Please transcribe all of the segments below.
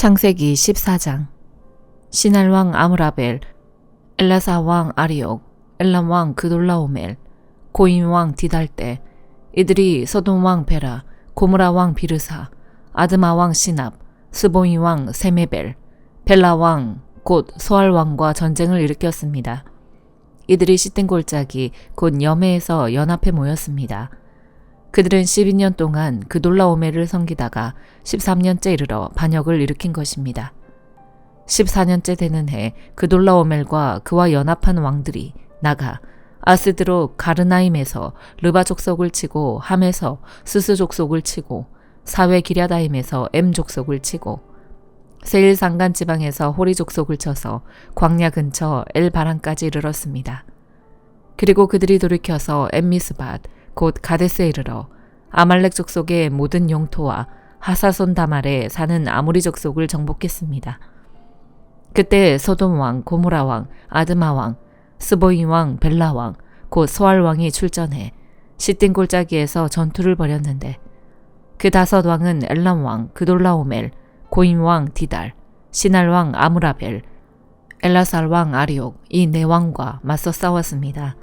창세기 14장. 시날왕 아므라벨, 엘라사왕 아리옥, 엘람왕 그돌라오멜, 고임왕 디달때, 이들이 소돔왕 베라, 고므라왕 비르사, 아드마왕 시납, 스보임왕 세메벨, 벨라왕 곧 소알왕과 전쟁을 일으켰습니다. 이들이 씻든 골짜기 곧 여메에서 연합해 모였습니다. 그들은 12년 동안 그돌라오멜을 섬기다가 13년째 이르러 반역을 일으킨 것입니다. 14년째 되는 해 그돌라오멜과 그와 연합한 왕들이 나가 아스드로 가르나임에서 르바 족속을 치고 함에서 스스 족속을 치고 사웨 기랴다임에서 엠 족속을 치고 세일 산간 지방에서 호리 족속을 쳐서 광야 근처 엘바란까지 이르렀습니다. 그리고 그들이 돌이켜서 엠미스밭 곧 가데스에 이르러 아말렉 족속의 모든 영토와 하사손 다말에 사는 아모리 족속을 정복했습니다. 그때 소돔 왕, 고모라 왕, 아드마 왕, 스보임 왕, 벨라 왕, 곧 소알 왕이 출전해 시딘 골짜기에서 전투를 벌였는데 그 5 왕은 엘람 왕, 그돌라오멜, 고임 왕 디달, 시날 왕 아므라벨, 엘라살 왕 아리옥 이 4왕과 맞서 싸웠습니다.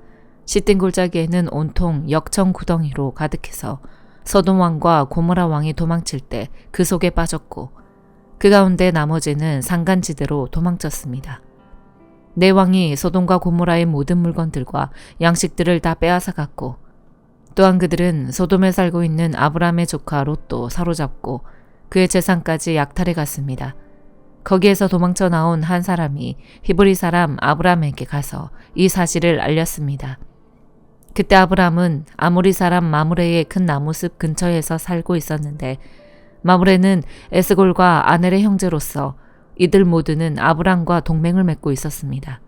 시딘 골짜기에는 온통 역청 구덩이로 가득해서 소돔 왕과 고모라 왕이 도망칠 때 그 속에 빠졌고 그 가운데 나머지는 산간지대로 도망쳤습니다. 4왕이 소돔과 고모라의 모든 물건들과 양식들을 다 빼앗아 갔고 또한 그들은 소돔에 살고 있는 아브람의 조카 롯도 사로잡고 그의 재산까지 약탈해 갔습니다. 거기에서 도망쳐 나온 한 사람이 히브리 사람 아브람에게 가서 이 사실을 알렸습니다. 그때 아브람은 아모리 사람 마므레의 큰 나무숲 근처에서 살고 있었는데 마므레는 에스골과 아넬의 형제로서 이들 모두는 아브람과 동맹을 맺고 있었습니다.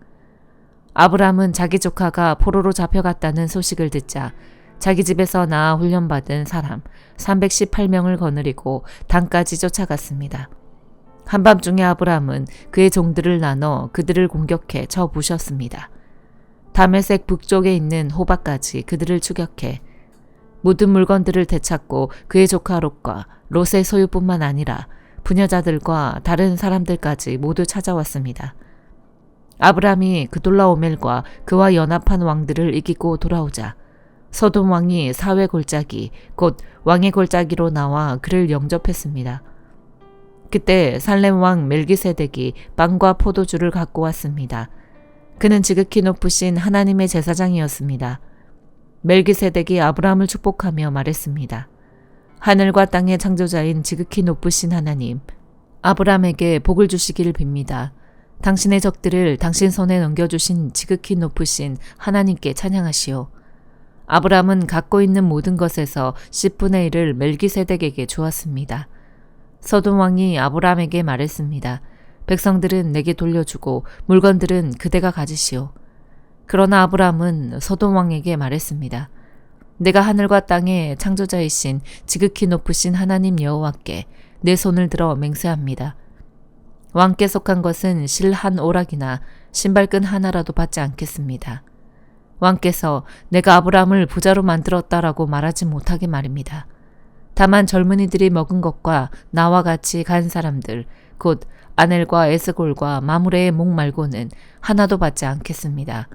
아브람은 자기 조카가 포로로 잡혀갔다는 소식을 듣자 자기 집에서 낳아 훈련받은 사람 318명을 거느리고 단까지 쫓아갔습니다. 한밤중에 아브람은 그의 종들을 나눠 그들을 공격해 쳐 부셨습니다. 다메섹 북쪽에 있는 호박까지 그들을 추격해 모든 물건들을 되찾고 그의 조카 롯과 롯의 소유뿐만 아니라 부녀자들과 다른 사람들까지 모두 찾아왔습니다. 아브람이 그돌라오멜과 그와 연합한 왕들을 이기고 돌아오자 소돔 왕이 사회 골짜기 곧 왕의 골짜기로 나와 그를 영접했습니다. 그때 살렘 왕 멜기세덱이 빵과 포도주를 갖고 왔습니다. 그는 지극히 높으신 하나님의 제사장이었습니다. 멜기세덱이 아브람을 축복하며 말했습니다. 하늘과 땅의 창조자인 지극히 높으신 하나님, 아브람에게 복을 주시기를 빕니다. 당신의 적들을 당신 손에 넘겨주신 지극히 높으신 하나님께 찬양하시오. 아브람은 갖고 있는 모든 것에서 10분의 1을 멜기세덱에게 주었습니다. 소돔 왕이 아브람에게 말했습니다. 백성들은 내게 돌려주고 물건들은 그대가 가지시오. 그러나 아브람은 소돔 왕에게 말했습니다. 내가 하늘과 땅의 창조자이신 지극히 높으신 하나님 여호와께 내 손을 들어 맹세합니다. 왕께 속한 것은 실 한 오락이나 신발끈 하나라도 받지 않겠습니다. 왕께서 내가 아브람을 부자로 만들었다라고 말하지 못하게 말입니다. 다만 젊은이들이 먹은 것과 나와 같이 간 사람들 곧 아넬과 에스골과 마므레의 목 말고는 하나도 받지 않겠습니다.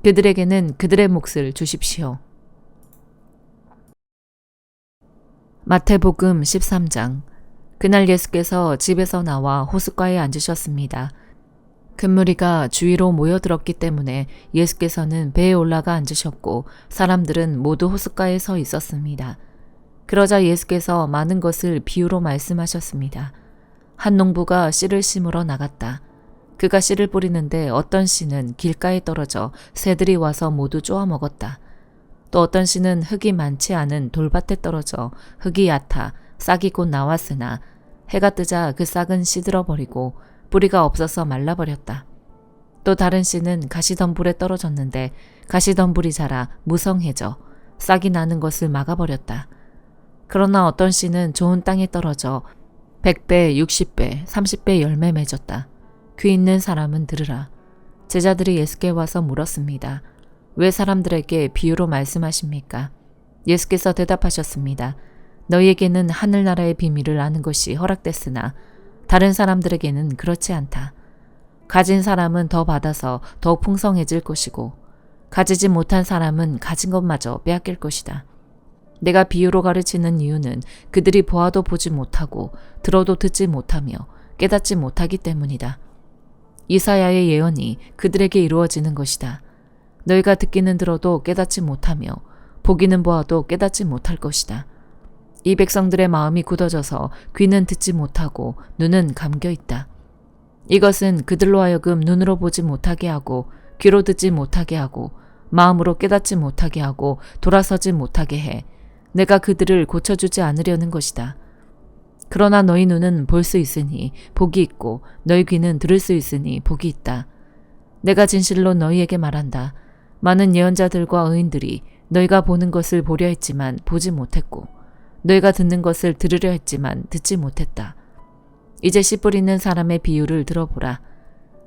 그들에게는 그들의 몫을 주십시오. 마태복음 13장. 그날 예수께서 집에서 나와 호숫가에 앉으셨습니다. 큰 무리가 주위로 모여들었기 때문에 예수께서는 배에 올라가 앉으셨고 사람들은 모두 호숫가에 서 있었습니다. 그러자 예수께서 많은 것을 비유로 말씀하셨습니다. 한 농부가 씨를 심으러 나갔다. 그가 씨를 뿌리는데 어떤 씨는 길가에 떨어져 새들이 와서 모두 쪼아 먹었다. 또 어떤 씨는 흙이 많지 않은 돌밭에 떨어져 흙이 얕아 싹이 곧 나왔으나 해가 뜨자 그 싹은 시들어 버리고 뿌리가 없어서 말라버렸다. 또 다른 씨는 가시덤불에 떨어졌는데 가시덤불이 자라 무성해져 싹이 나는 것을 막아버렸다. 그러나 어떤 씨는 좋은 땅에 떨어져 100배, 60배, 30배 열매 맺었다. 귀 있는 사람은 들으라. 제자들이 예수께 와서 물었습니다. 왜 사람들에게 비유로 말씀하십니까? 예수께서 대답하셨습니다. 너희에게는 하늘나라의 비밀을 아는 것이 허락됐으나 다른 사람들에게는 그렇지 않다. 가진 사람은 더 받아서 더 풍성해질 것이고 가지지 못한 사람은 가진 것마저 빼앗길 것이다. 내가 비유로 가르치는 이유는 그들이 보아도 보지 못하고 들어도 듣지 못하며 깨닫지 못하기 때문이다. 이사야의 예언이 그들에게 이루어지는 것이다. 너희가 듣기는 들어도 깨닫지 못하며 보기는 보아도 깨닫지 못할 것이다. 이 백성들의 마음이 굳어져서 귀는 듣지 못하고 눈은 감겨 있다. 이것은 그들로 하여금 눈으로 보지 못하게 하고 귀로 듣지 못하게 하고 마음으로 깨닫지 못하게 하고 돌아서지 못하게 해 내가 그들을 고쳐주지 않으려는 것이다. 그러나 너희 눈은 볼 수 있으니 복이 있고 너희 귀는 들을 수 있으니 복이 있다. 내가 진실로 너희에게 말한다. 많은 예언자들과 의인들이 너희가 보는 것을 보려 했지만 보지 못했고 너희가 듣는 것을 들으려 했지만 듣지 못했다. 이제 씨 뿌리는 사람의 비유를 들어보라.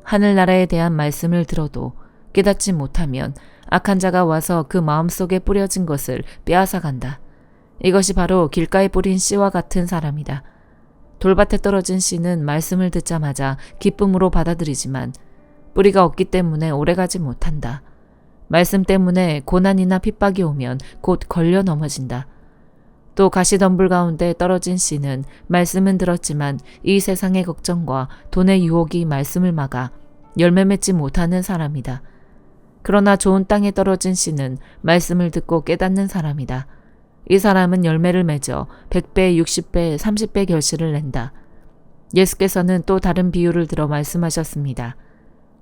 하늘나라에 대한 말씀을 들어도 깨닫지 못하면 악한 자가 와서 그 마음속에 뿌려진 것을 빼앗아 간다. 이것이 바로 길가에 뿌린 씨와 같은 사람이다. 돌밭에 떨어진 씨는 말씀을 듣자마자 기쁨으로 받아들이지만 뿌리가 없기 때문에 오래가지 못한다. 말씀 때문에 고난이나 핍박이 오면 곧 걸려 넘어진다. 또 가시덤불 가운데 떨어진 씨는 말씀은 들었지만 이 세상의 걱정과 돈의 유혹이 말씀을 막아 열매 맺지 못하는 사람이다. 그러나 좋은 땅에 떨어진 씨는 말씀을 듣고 깨닫는 사람이다. 이 사람은 열매를 맺어 100배, 60배, 30배 결실을 낸다. 예수께서는 또 다른 비유를 들어 말씀하셨습니다.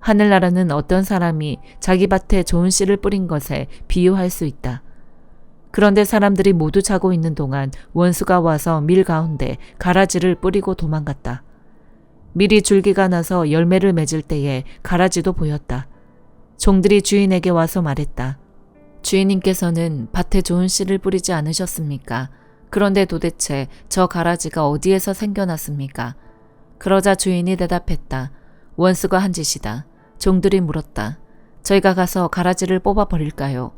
하늘나라는 어떤 사람이 자기 밭에 좋은 씨를 뿌린 것에 비유할 수 있다. 그런데 사람들이 모두 자고 있는 동안 원수가 와서 밀 가운데 가라지를 뿌리고 도망갔다. 밀이 줄기가 나서 열매를 맺을 때에 가라지도 보였다. 종들이 주인에게 와서 말했다. 주인님께서는 밭에 좋은 씨를 뿌리지 않으셨습니까? 그런데 도대체 저 가라지가 어디에서 생겨났습니까? 그러자 주인이 대답했다. 원수가 한 짓이다. 종들이 물었다. 저희가 가서 가라지를 뽑아 버릴까요?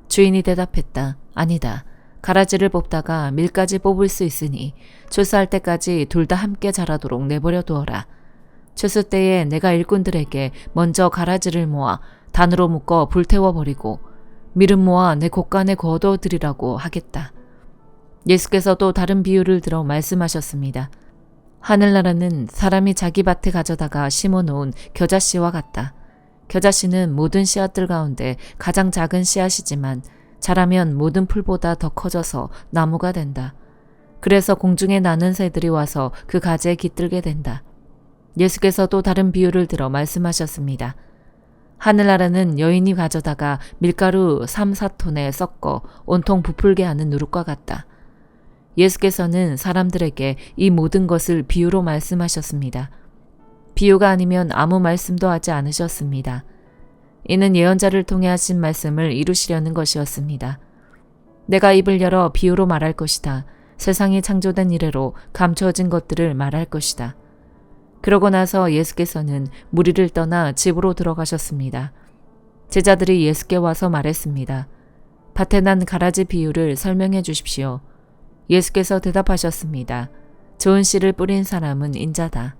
주인이 대답했다. 아니다. 가라지를 뽑다가 밀까지 뽑을 수 있으니 출사할 때까지 둘 다 함께 자라도록 내버려 두어라. 출수 때에 내가 일꾼들에게 먼저 가라지를 모아 단으로 묶어 불태워버리고 밀은 모아 내 곳간에 거둬들이라고 하겠다. 예수께서 또 다른 비유를 들어 말씀하셨습니다. 하늘나라는 사람이 자기 밭에 가져다가 심어놓은 겨자씨와 같다. 겨자씨는 모든 씨앗들 가운데 가장 작은 씨앗이지만 자라면 모든 풀보다 더 커져서 나무가 된다. 그래서 공중에 나는 새들이 와서 그 가지에 깃들게 된다. 예수께서 또 다른 비유를 들어 말씀하셨습니다. 하늘나라는 여인이 가져다가 밀가루 3, 4톤에 섞어 온통 부풀게 하는 누룩과 같다. 예수께서는 사람들에게 이 모든 것을 비유로 말씀하셨습니다. 비유가 아니면 아무 말씀도 하지 않으셨습니다. 이는 예언자를 통해 하신 말씀을 이루시려는 것이었습니다. 내가 입을 열어 비유로 말할 것이다. 세상이 창조된 이래로 감추어진 것들을 말할 것이다. 그러고 나서 예수께서는 무리를 떠나 집으로 들어가셨습니다. 제자들이 예수께 와서 말했습니다. 밭에 난 가라지 비유를 설명해 주십시오. 예수께서 대답하셨습니다. 좋은 씨를 뿌린 사람은 인자다.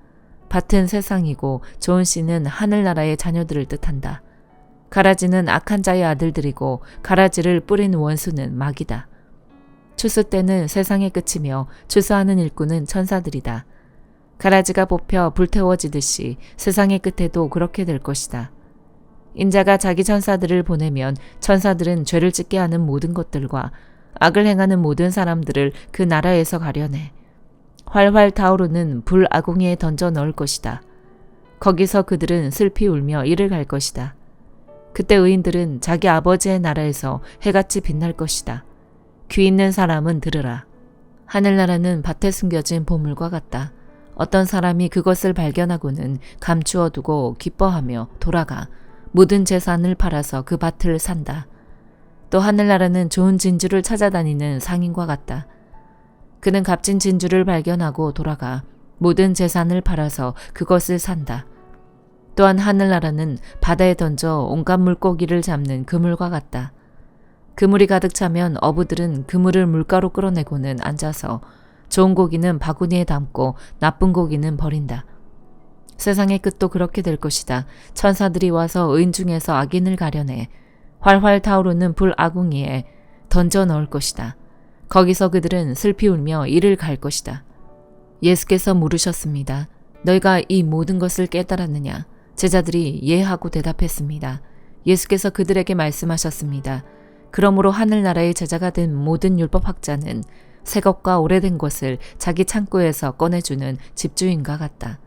밭은 세상이고 좋은 씨는 하늘나라의 자녀들을 뜻한다. 가라지는 악한 자의 아들들이고 가라지를 뿌린 원수는 마귀다. 추수 때는 세상의 끝이며 추수하는 일꾼은 천사들이다. 가라지가 뽑혀 불태워지듯이 세상의 끝에도 그렇게 될 것이다. 인자가 자기 천사들을 보내면 천사들은 죄를 짓게 하는 모든 것들과 악을 행하는 모든 사람들을 그 나라에서 가려내 활활 타오르는 불 아궁이에 던져 넣을 것이다. 거기서 그들은 슬피 울며 이를 갈 것이다. 그때 의인들은 자기 아버지의 나라에서 해같이 빛날 것이다. 귀 있는 사람은 들으라. 하늘나라는 밭에 숨겨진 보물과 같다. 어떤 사람이 그것을 발견하고는 감추어 두고 기뻐하며 돌아가 모든 재산을 팔아서 그 밭을 산다. 또 하늘나라는 좋은 진주를 찾아다니는 상인과 같다. 그는 값진 진주를 발견하고 돌아가 모든 재산을 팔아서 그것을 산다. 또한 하늘나라는 바다에 던져 온갖 물고기를 잡는 그물과 같다. 그물이 가득 차면 어부들은 그물을 물가로 끌어내고는 앉아서 바다에 좋은 고기는 바구니에 담고 나쁜 고기는 버린다. 세상의 끝도 그렇게 될 것이다. 천사들이 와서 의인 중에서 악인을 가려내 활활 타오르는 불아궁이에 던져 넣을 것이다. 거기서 그들은 슬피 울며 이를 갈 것이다. 예수께서 물으셨습니다. 너희가 이 모든 것을 깨달았느냐? 제자들이 예 하고 대답했습니다. 예수께서 그들에게 말씀하셨습니다. 그러므로 하늘나라의 제자가 된 모든 율법학자는 새 것과 오래된 것을 자기 창고에서 꺼내주는 집주인과 같다.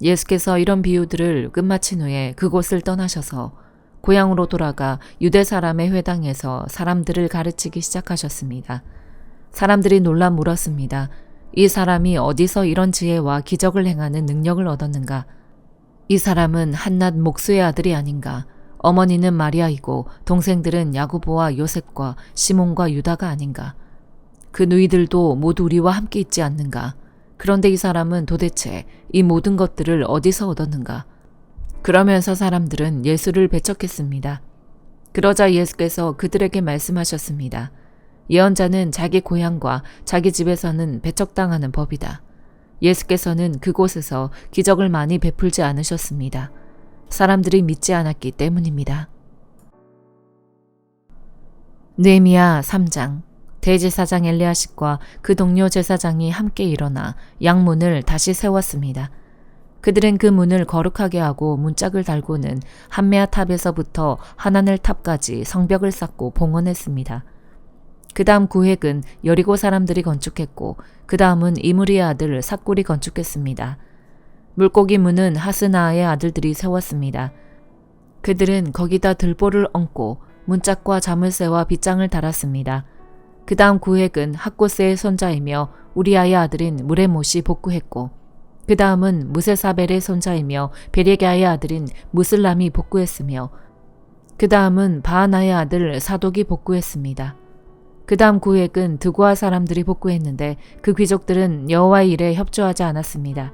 예수께서 이런 비유들을 끝마친 후에 그곳을 떠나셔서 고향으로 돌아가 유대 사람의 회당에서 사람들을 가르치기 시작하셨습니다. 사람들이 놀라 물었습니다. 이 사람이 어디서 이런 지혜와 기적을 행하는 능력을 얻었는가? 이 사람은 한낱 목수의 아들이 아닌가? 어머니는 마리아이고 동생들은 야고보와 요셉과 시몬과 유다가 아닌가? 그 누이들도 모두 우리와 함께 있지 않는가? 그런데 이 사람은 도대체 이 모든 것들을 어디서 얻었는가? 그러면서 사람들은 예수를 배척했습니다. 그러자 예수께서 그들에게 말씀하셨습니다. 예언자는 자기 고향과 자기 집에서는 배척당하는 법이다. 예수께서는 그곳에서 기적을 많이 베풀지 않으셨습니다. 사람들이 믿지 않았기 때문입니다. 느헤미야 3장. 대제사장 엘리야십과 그 동료 제사장이 함께 일어나 양문을 다시 세웠습니다. 그들은 그 문을 거룩하게 하고 문짝을 달고는 한메아 탑에서부터 하나넬 탑까지 성벽을 쌓고 봉헌했습니다. 그 다음 구획은 여리고 사람들이 건축했고 그 다음은 이므리의 아들 삭골이 건축했습니다. 물고기 문은 하스나의 아들들이 세웠습니다. 그들은 거기다 들보를 얹고 문짝과 자물쇠와 빗장을 달았습니다. 그 다음 구획은 학고스의 손자이며 우리아의 아들인 무레못이 복구했고 그 다음은 무세사벨의 손자이며 베레게아의 아들인 무슬람이 복구했으며 그 다음은 바하나의 아들 사독이 복구했습니다. 그 다음 구획은 드고아 사람들이 복구했는데 그 귀족들은 여호와의 일에 협조하지 않았습니다.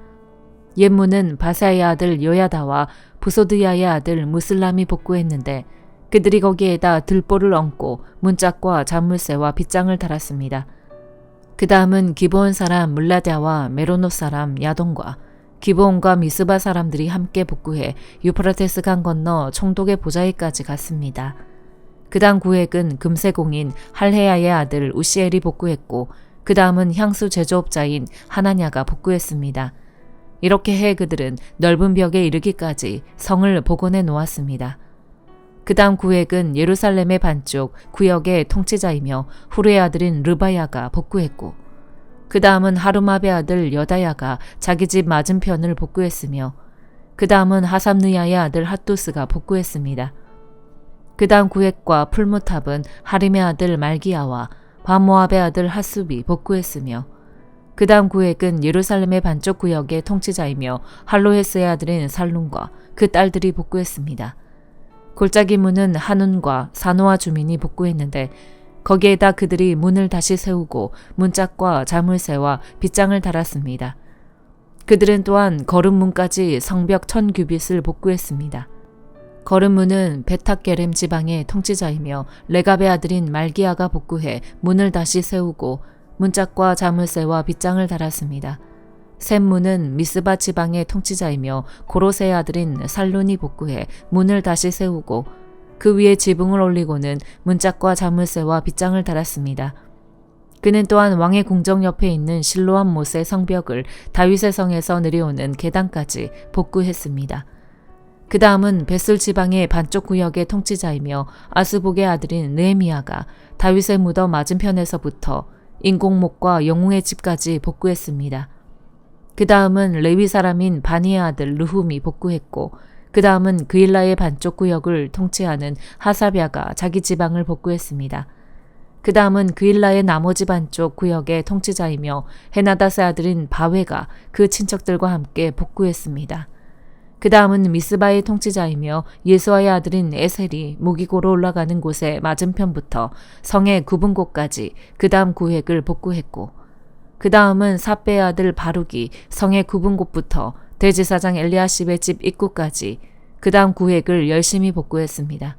옛문은 바사의 아들 요야다와 부소드야의 아들 무슬람이 복구했는데 그들이 거기에다 들보를 얹고 문짝과 잔물쇠와 빗장을 달았습니다. 그 다음은 기브온 사람 물라다와 메로노 사람 야돈과 기브온과 미스바 사람들이 함께 복구해 유프라테스 강 건너 총독의 보좌에까지 갔습니다. 그 다음 구획은 금세공인 할헤야의 아들 우시엘이 복구했고 그 다음은 향수 제조업자인 하나냐가 복구했습니다. 이렇게 해 그들은 넓은 벽에 이르기까지 성을 복원해 놓았습니다. 그 다음 구획은 예루살렘의 반쪽 구역의 통치자이며 후르의 아들인 르바야가 복구했고 그 다음은 하루마베 아들 여다야가 자기 집 맞은편을 복구했으며 그 다음은 하삼느야의 아들 핫두스가 복구했습니다. 그 다음 구획과 풀무탑은 하림의 아들 말기야와 바모압의 아들 핫숲이 복구했으며 그 다음 구획은 예루살렘의 반쪽 구역의 통치자이며 할로헤스의 아들인 살룸과 그 딸들이 복구했습니다. 골짜기 문은 한운과 사노아 주민이 복구했는데 거기에다 그들이 문을 다시 세우고 문짝과 자물쇠와 빗장을 달았습니다. 그들은 또한 거름문까지 성벽 1000규빗을 복구했습니다. 거름문은 베탁게렘 지방의 통치자이며 레갑의 아들인 말기야가 복구해 문을 다시 세우고 문짝과 자물쇠와 빗장을 달았습니다. 샘문은 미스바 지방의 통치자이며 고로세의 아들인 살룬이 복구해 문을 다시 세우고 그 위에 지붕을 올리고는 문짝과 자물쇠와 빗장을 달았습니다. 그는 또한 왕의 궁정 옆에 있는 실로암 못의 성벽을 다윗의 성에서 내려오는 계단까지 복구했습니다. 그 다음은 벳술 지방의 반쪽 구역의 통치자이며 아스복의 아들인 느헤미야가 다윗의 무덤 맞은편에서부터 인공목과 영웅의 집까지 복구했습니다. 그 다음은 레위 사람인 바니의 아들 르훔이 복구했고 그 다음은 그일라의 반쪽 구역을 통치하는 하사랴가 자기 지방을 복구했습니다. 그 다음은 그일라의 나머지 반쪽 구역의 통치자이며 헤나다스의 아들인 바웨가 그 친척들과 함께 복구했습니다. 그 다음은 미스바의 통치자이며 예수아의 아들인 에셀이 무기고로 올라가는 곳의 맞은편부터 성의 굽은 곳까지 그 다음 구획을 복구했고 그 다음은 삿배의 아들 바룩이 성의 굽은 곳부터 대제사장 엘리야십의 집 입구까지 그 다음 구획을 열심히 복구했습니다.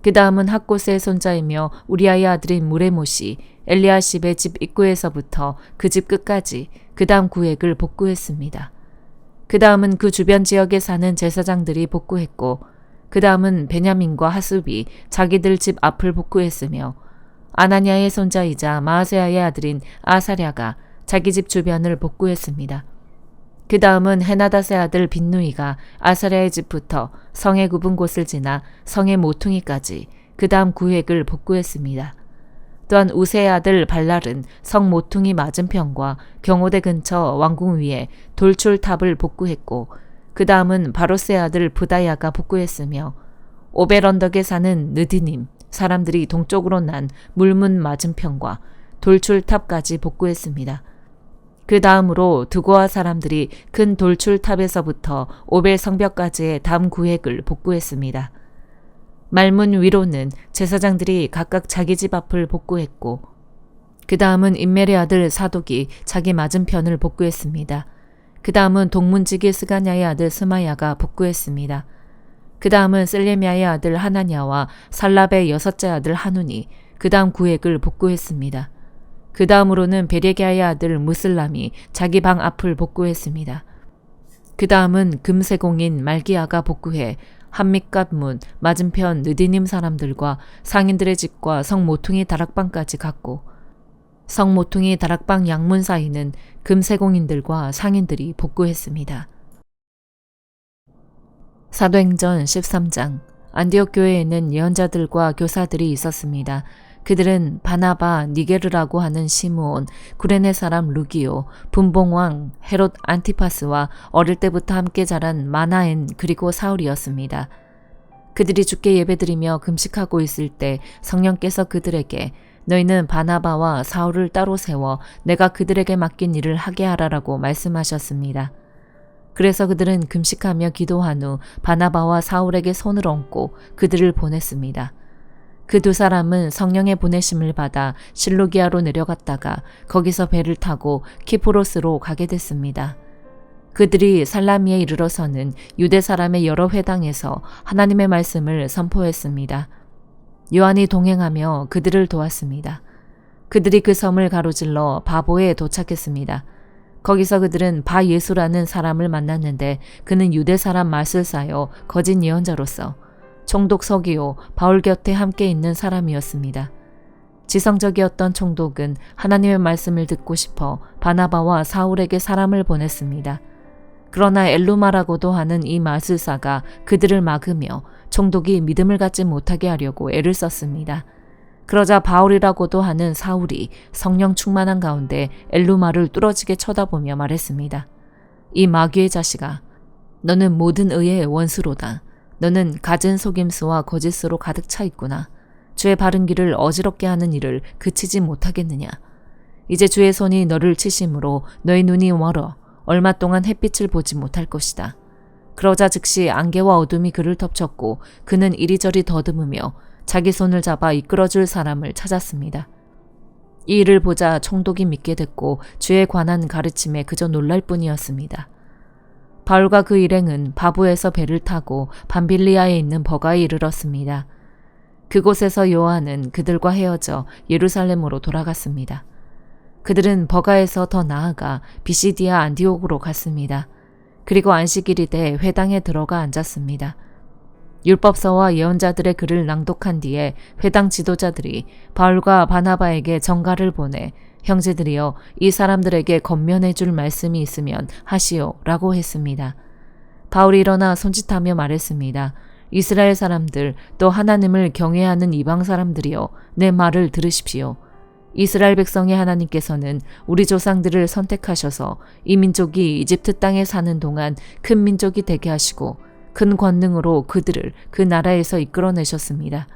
그 다음은 학고스의 손자이며 우리아의 아들인 무레못이 엘리야십의 집 입구에서부터 그 집 끝까지 그 다음 구획을 복구했습니다. 그 다음은 그 주변 지역에 사는 제사장들이 복구했고 그 다음은 베냐민과 하숲이 자기들 집 앞을 복구했으며 아나니아의 손자이자 마아세야의 아들인 아사랴가 자기 집 주변을 복구했습니다. 그 다음은 헤나닷의 아들 빈누이가 아사랴의 집부터 성의 굽은 곳을 지나 성의 모퉁이까지 그 다음 구획을 복구했습니다. 또한 우세의 아들 발랄은 성 모퉁이 맞은편과 경호대 근처 왕궁 위에 돌출탑을 복구했고 그 다음은 바로스의 아들 부다야가 복구했으며 오벨 언덕에 사는 느디님 사람들이 동쪽으로 난 물문 맞은편과 돌출탑까지 복구했습니다. 그 다음으로 드고아 사람들이 큰 돌출탑에서부터 오벨 성벽까지의 다음 구획을 복구했습니다. 말문 위로는 제사장들이 각각 자기 집 앞을 복구했고 그 다음은 임멜의 아들 사독이 자기 맞은편을 복구했습니다. 그 다음은 동문지기 스가냐의 아들 스마야가 복구했습니다. 그 다음은 셀레미야의 아들 하나냐와 살랍의 여섯째 아들 하눈이 그 다음 구획을 복구했습니다. 그 다음으로는 베레기야의 아들 무슬람이 자기 방 앞을 복구했습니다. 그 다음은 금세공인 말기야가 복구해 한밑갓문 맞은편 느디님 사람들과 상인들의 집과 성모퉁이 다락방까지 갔고 성모퉁이 다락방 양문 사이는 금세공인들과 상인들이 복구했습니다. 사도행전 13장 안디옥 교회에는 예언자들과 교사들이 있었습니다. 그들은 바나바, 니게르라고 하는 시므온, 구레네 사람 루기오, 분봉왕 헤롯 안티파스와 어릴 때부터 함께 자란 마나엔 그리고 사울이었습니다. 그들이 주께 예배드리며 금식하고 있을 때 성령께서 그들에게 너희는 바나바와 사울을 따로 세워 내가 그들에게 맡긴 일을 하게 하라라고 말씀하셨습니다. 그래서 그들은 금식하며 기도한 후 바나바와 사울에게 손을 얹고 그들을 보냈습니다. 그 두 사람은 성령의 보내심을 받아 실루기아로 내려갔다가 거기서 배를 타고 키프로스로 가게 됐습니다. 그들이 살라미에 이르러서는 유대 사람의 여러 회당에서 하나님의 말씀을 선포했습니다. 요한이 동행하며 그들을 도왔습니다. 그들이 그 섬을 가로질러 바보에 도착했습니다. 거기서 그들은 바 예수라는 사람을 만났는데 그는 유대 사람 마술사요 거짓 예언자로서 총독 서기오 바울 곁에 함께 있는 사람이었습니다. 지성적이었던 총독은 하나님의 말씀을 듣고 싶어 바나바와 사울에게 사람을 보냈습니다. 그러나 엘루마라고도 하는 이 마술사가 그들을 막으며 총독이 믿음을 갖지 못하게 하려고 애를 썼습니다. 그러자 바울이라고도 하는 사울이 성령 충만한 가운데 엘루마를 뚫어지게 쳐다보며 말했습니다. 이 마귀의 자식아, 너는 모든 의의 원수로다. 너는 갖은 속임수와 거짓으로 가득 차 있구나. 주의 바른 길을 어지럽게 하는 일을 그치지 못하겠느냐. 이제 주의 손이 너를 치심으로 너의 눈이 멀어 얼마 동안 햇빛을 보지 못할 것이다. 그러자 즉시 안개와 어둠이 그를 덮쳤고 그는 이리저리 더듬으며 자기 손을 잡아 이끌어줄 사람을 찾았습니다. 이 일을 보자 총독이 믿게 됐고 주에 관한 가르침에 그저 놀랄 뿐이었습니다. 바울과 그 일행은 바부에서 배를 타고 밤빌리아에 있는 버가에 이르렀습니다. 그곳에서 요한은 그들과 헤어져 예루살렘으로 돌아갔습니다. 그들은 버가에서 더 나아가 비시디아 안디옥으로 갔습니다. 그리고 안식일이 돼 회당에 들어가 앉았습니다. 율법서와 예언자들의 글을 낭독한 뒤에 회당 지도자들이 바울과 바나바에게 전가를 보내 형제들이여 이 사람들에게 건면해 줄 말씀이 있으면 하시오 라고 했습니다. 바울이 일어나 손짓하며 말했습니다. 이스라엘 사람들 또 하나님을 경외하는 이방 사람들이여 내 말을 들으십시오. 이스라엘 백성의 하나님께서는 우리 조상들을 선택하셔서 이 민족이 이집트 땅에 사는 동안 큰 민족이 되게 하시고 큰 권능으로 그들을 그 나라에서 이끌어내셨습니다.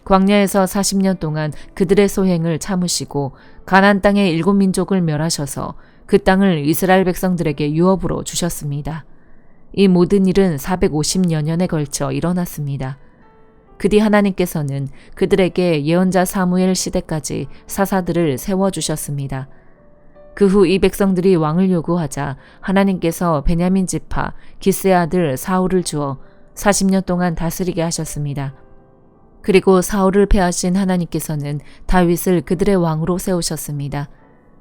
광야에서 40년 동안 그들의 소행을 참으시고 가나안 땅의 7민족을 멸하셔서 그 땅을 이스라엘 백성들에게 유업으로 주셨습니다. 이 모든 일은 450여 년에 걸쳐 일어났습니다. 그뒤 하나님께서는 그들에게 예언자 사무엘 시대까지 사사들을 세워주셨습니다. 그 후 이 백성들이 왕을 요구하자 하나님께서 베냐민 지파 기스의 아들 사울을 주어 40년 동안 다스리게 하셨습니다. 그리고 사울을 패하신 하나님께서는 다윗을 그들의 왕으로 세우셨습니다.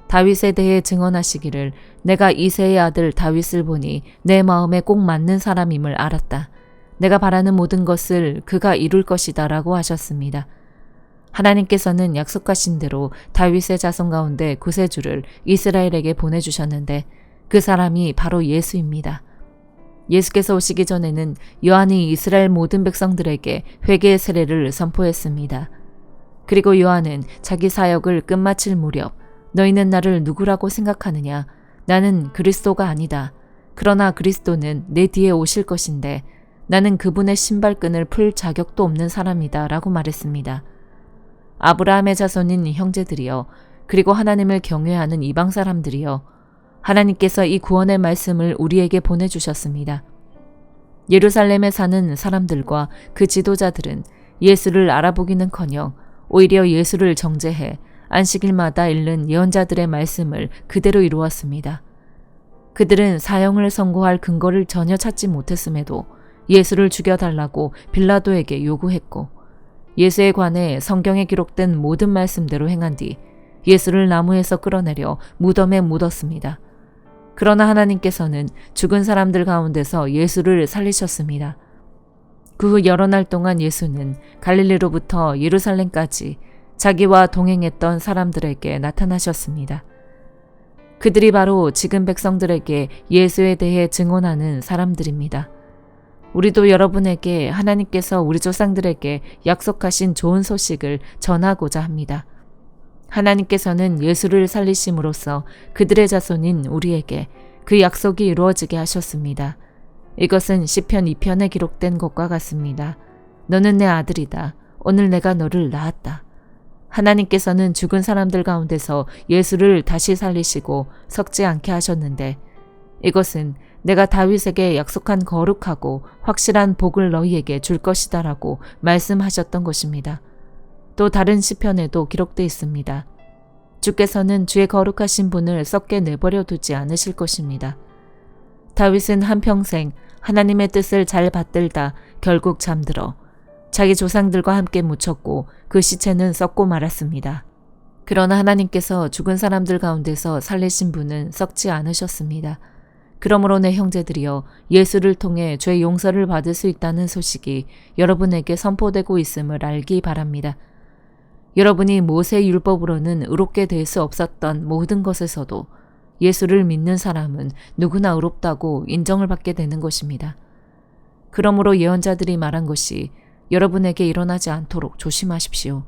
다윗에 대해 증언하시기를 내가 이새의 아들 다윗을 보니 내 마음에 꼭 맞는 사람임을 알았다. 내가 바라는 모든 것을 그가 이룰 것이다 라고 하셨습니다. 하나님께서는 약속하신 대로 다윗의 자손 가운데 구세주를 이스라엘에게 보내주셨는데 그 사람이 바로 예수입니다. 예수께서 오시기 전에는 요한이 이스라엘 모든 백성들에게 회개의 세례를 선포했습니다. 그리고 요한은 자기 사역을 끝마칠 무렵 너희는 나를 누구라고 생각하느냐? 나는 그리스도가 아니다. 그러나 그리스도는 내 뒤에 오실 것인데 나는 그분의 신발끈을 풀 자격도 없는 사람이다 라고 말했습니다. 아브라함의 자손인 형제들이여 그리고 하나님을 경외하는 이방 사람들이여 하나님께서 이 구원의 말씀을 우리에게 보내주셨습니다. 예루살렘에 사는 사람들과 그 지도자들은 예수를 알아보기는커녕 오히려 예수를 정죄해 안식일마다 읽는 예언자들의 말씀을 그대로 이루었습니다. 그들은 사형을 선고할 근거를 전혀 찾지 못했음에도 예수를 죽여달라고 빌라도에게 요구했고 예수에 관해 성경에 기록된 모든 말씀대로 행한 뒤 예수를 나무에서 끌어내려 무덤에 묻었습니다. 그러나 하나님께서는 죽은 사람들 가운데서 예수를 살리셨습니다. 그 후 여러 날 동안 예수는 갈릴리로부터 예루살렘까지 자기와 동행했던 사람들에게 나타나셨습니다. 그들이 바로 지금 백성들에게 예수에 대해 증언하는 사람들입니다. 우리도 여러분에게 하나님께서 우리 조상들에게 약속하신 좋은 소식을 전하고자 합니다. 하나님께서는 예수를 살리심으로써 그들의 자손인 우리에게 그 약속이 이루어지게 하셨습니다. 이것은 시편 2편에 기록된 것과 같습니다. 너는 내 아들이다. 오늘 내가 너를 낳았다. 하나님께서는 죽은 사람들 가운데서 예수를 다시 살리시고 썩지 않게 하셨는데 이것은 내가 다윗에게 약속한 거룩하고 확실한 복을 너희에게 줄 것이다 라고 말씀하셨던 것입니다. 또 다른 시편에도 기록되어 있습니다. 주께서는 주의 거룩하신 분을 썩게 내버려 두지 않으실 것입니다. 다윗은 한평생 하나님의 뜻을 잘 받들다 결국 잠들어 자기 조상들과 함께 묻혔고 그 시체는 썩고 말았습니다. 그러나 하나님께서 죽은 사람들 가운데서 살리신 분은 썩지 않으셨습니다. 그러므로 내 형제들이여 예수를 통해 죄 용서를 받을 수 있다는 소식이 여러분에게 선포되고 있음을 알기 바랍니다. 여러분이 모세 율법으로는 의롭게 될 수 없었던 모든 것에서도 예수를 믿는 사람은 누구나 의롭다고 인정을 받게 되는 것입니다. 그러므로 예언자들이 말한 것이 여러분에게 일어나지 않도록 조심하십시오.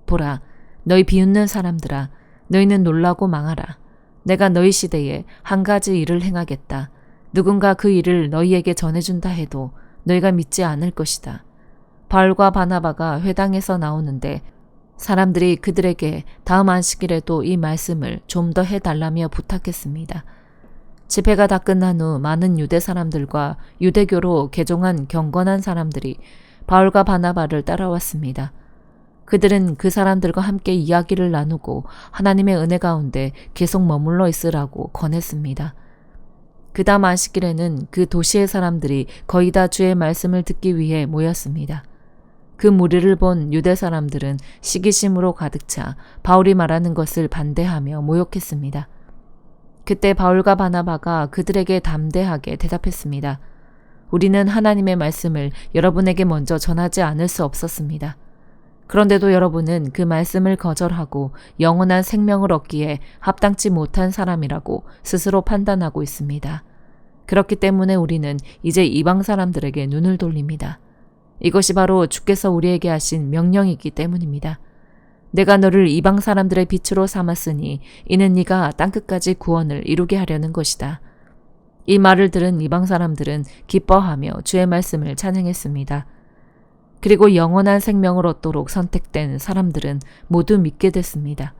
보라, 너희 비웃는 사람들아, 너희는 놀라고 망하라. 내가 너희 시대에 한 가지 일을 행하겠다. 누군가 그 일을 너희에게 전해준다 해도 너희가 믿지 않을 것이다. 바울과 바나바가 회당에서 나오는데 사람들이 그들에게 다음 안식일에도 이 말씀을 좀 더 해달라며 부탁했습니다. 집회가 다 끝난 후 많은 유대 사람들과 유대교로 개종한 경건한 사람들이 바울과 바나바를 따라왔습니다. 그들은 그 사람들과 함께 이야기를 나누고 하나님의 은혜 가운데 계속 머물러 있으라고 권했습니다. 그 다음 안식일에는 그 도시의 사람들이 거의 다 주의 말씀을 듣기 위해 모였습니다. 그 무리를 본 유대 사람들은 시기심으로 가득 차 바울이 말하는 것을 반대하며 모욕했습니다. 그때 바울과 바나바가 그들에게 담대하게 대답했습니다. 우리는 하나님의 말씀을 여러분에게 먼저 전하지 않을 수 없었습니다. 그런데도 여러분은 그 말씀을 거절하고 영원한 생명을 얻기에 합당치 못한 사람이라고 스스로 판단하고 있습니다. 그렇기 때문에 우리는 이제 이방 사람들에게 눈을 돌립니다. 이것이 바로 주께서 우리에게 하신 명령이기 때문입니다. 내가 너를 이방 사람들의 빛으로 삼았으니 이는 네가 땅끝까지 구원을 이루게 하려는 것이다. 이 말을 들은 이방 사람들은 기뻐하며 주의 말씀을 찬양했습니다. 그리고 영원한 생명을 얻도록 선택된 사람들은 모두 믿게 됐습니다.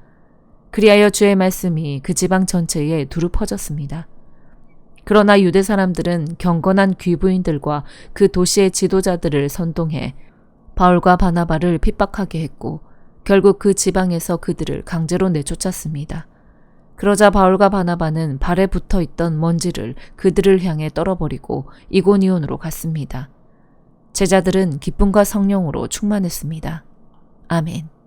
그리하여 주의 말씀이 그 지방 전체에 두루 퍼졌습니다. 그러나 유대 사람들은 경건한 귀부인들과 그 도시의 지도자들을 선동해 바울과 바나바를 핍박하게 했고 결국 그 지방에서 그들을 강제로 내쫓았습니다. 그러자 바울과 바나바는 발에 붙어 있던 먼지를 그들을 향해 떨어버리고 이고니온으로 갔습니다. 제자들은 기쁨과 성령으로 충만했습니다. 아멘.